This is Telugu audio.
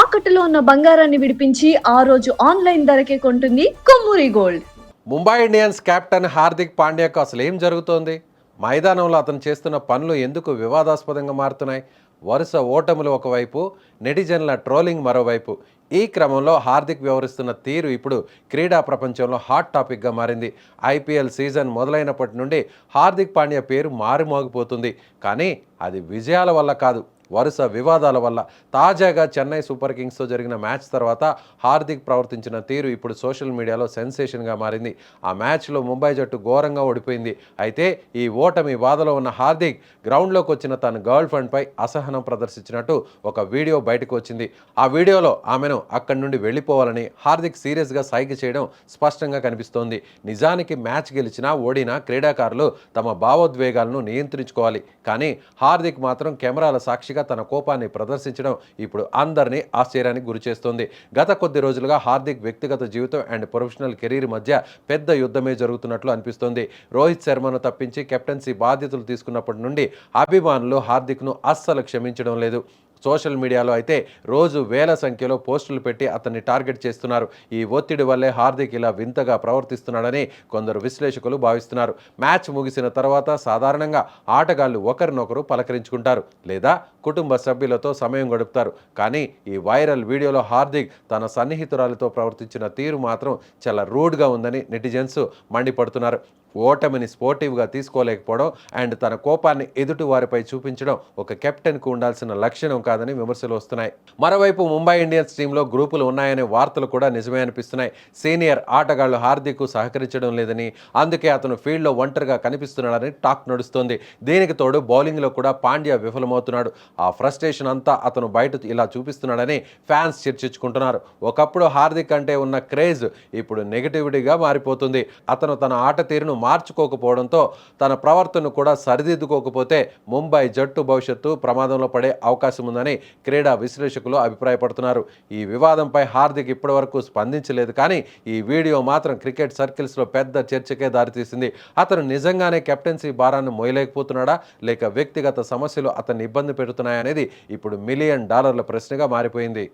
తాకట్టులో ఉన్న బంగారాన్ని విడిపించి ఆ రోజు ఆన్లైన్ ధరకే కొంటుంది Kommuri gold. Mumbai Indians captain Hardik పాండ్యాకు అసలు ఏం జరుగుతోంది? మైదానంలో అతను చేస్తున్న పనులు ఎందుకు వివాదాస్పదంగా మారుతున్నాయి? వరుస ఓటములు ఒకవైపు, నెటిజన్ల ట్రోలింగ్ మరోవైపు. ఈ క్రమంలో హార్దిక్ వ్యవహరిస్తున్న తీరు ఇప్పుడు క్రీడా ప్రపంచంలో హాట్ టాపిక్గా మారింది. ఐపీఎల్ సీజన్ మొదలైనప్పటి నుండి హార్దిక్ పాండ్యా పేరు మారుమోగిపోతుంది. కానీ అది విజయాల వల్ల కాదు, వరుస వివాదాల వల్ల. తాజాగా చెన్నై సూపర్ కింగ్స్తో జరిగిన మ్యాచ్ తర్వాత హార్దిక్ ప్రవర్తించిన తీరు ఇప్పుడు సోషల్ మీడియాలో సెన్సేషన్గా మారింది. ఆ మ్యాచ్లో ముంబై జట్టు ఘోరంగా ఓడిపోయింది. అయితే ఈ ఓటమి బాధలో ఉన్న హార్దిక్ గ్రౌండ్లోకి వచ్చిన తన గర్ల్ ఫ్రెండ్పై అసహనం ప్రదర్శించినట్టు ఒక వీడియో బయటకు వచ్చింది. ఆ వీడియోలో ఆమెను అక్కడి నుండి వెళ్ళిపోవాలని హార్దిక్ సీరియస్గా సైగ చేయడం స్పష్టంగా కనిపిస్తోంది. నిజానికి మ్యాచ్ గెలిచినా ఓడినా క్రీడాకారులు తమ భావోద్వేగాలను నియంత్రించుకోవాలి. కానీ హార్దిక్ మాత్రం కెమెరాల సాక్షిగా తన కోపాన్ని ప్రదర్శించడం ఇప్పుడు అందరినీ ఆశ్చర్యానికి గురిచేస్తోంది. గత కొద్ది రోజులుగా హార్దిక్ వ్యక్తిగత జీవితం అండ్ ప్రొఫెషనల్ కెరీర్ మధ్య పెద్ద యుద్ధమే జరుగుతున్నట్లు అనిపిస్తోంది. రోహిత్ శర్మను తప్పించి కెప్టెన్సీ బాధ్యతలు తీసుకున్నప్పటి నుండి అభిమానులు హార్దిక్ను అస్సలు క్షమించడం లేదు. సోషల్ మీడియాలో అయితే రోజు వేల సంఖ్యలో పోస్టులు పెట్టి అతన్ని టార్గెట్ చేస్తున్నారు. ఈ ఒత్తిడి వల్లే హార్దిక్ ఇలా వింతగా ప్రవర్తిస్తున్నాడని కొందరు విశ్లేషకులు భావిస్తున్నారు. మ్యాచ్ ముగిసిన తర్వాత సాధారణంగా ఆటగాళ్లు ఒకరినొకరు పలకరించుకుంటారు లేదా కుటుంబ సభ్యులతో సమయం గడుపుతారు. కానీ ఈ వైరల్ వీడియోలో హార్దిక్ తన సన్నిహితురాలతో ప్రవర్తించిన తీరు మాత్రం చాలా రూడ్గా ఉందని నెటిజన్స్ మండిపడుతున్నారు. ఓటమిని స్పోర్టివ్గా తీసుకోలేకపోవడం అండ్ తన కోపాన్ని ఎదుటి వారిపై చూపించడం ఒక కెప్టెన్కు ఉండాల్సిన లక్షణం కాదని విమర్శలు వస్తున్నాయి. మరోవైపు ముంబై ఇండియన్స్ టీంలో గ్రూపులు ఉన్నాయనే వార్తలు కూడా నిజమే అనిపిస్తున్నాయి. సీనియర్ ఆటగాళ్లు హార్దిక్కు సహకరించడం లేదని, అందుకే అతను ఫీల్డ్లో ఒంటరిగా కనిపిస్తున్నాడని టాక్ నడుస్తోంది. దీనికి తోడు బౌలింగ్లో కూడా పాండ్యా విఫలమవుతున్నాడు. ఆ ఫ్రస్ట్రేషన్ అంతా అతను బయట ఇలా చూపిస్తున్నాడని ఫ్యాన్స్ చర్చించుకుంటున్నారు. ఒకప్పుడు హార్దిక్ అంటే ఉన్న క్రేజ్ ఇప్పుడు నెగిటివిటీగా మారిపోతుంది. అతను తన ఆట తీరును మార్చుకోకపోవడంతో, తన ప్రవర్తనను కూడా సరిదిద్దుకోకపోతే ముంబై జట్టు భవిష్యత్తు ప్రమాదంలో పడే అవకాశం ఉందని క్రీడా విశ్లేషకులు అభిప్రాయపడుతున్నారు. ఈ వివాదంపై హార్దిక్ ఇప్పటివరకు స్పందించలేదు. కానీ ఈ వీడియో మాత్రం క్రికెట్ సర్కిల్స్లో పెద్ద చర్చకే దారితీసింది. అతను నిజంగానే కెప్టెన్సీ భారాన్ని మోయలేకపోతున్నాడా, లేక వ్యక్తిగత సమస్యలు అతన్ని ఇబ్బంది పెడుతున్నాయనేది ఇప్పుడు $1 మిలియన్ ప్రశ్నగా మారిపోయింది.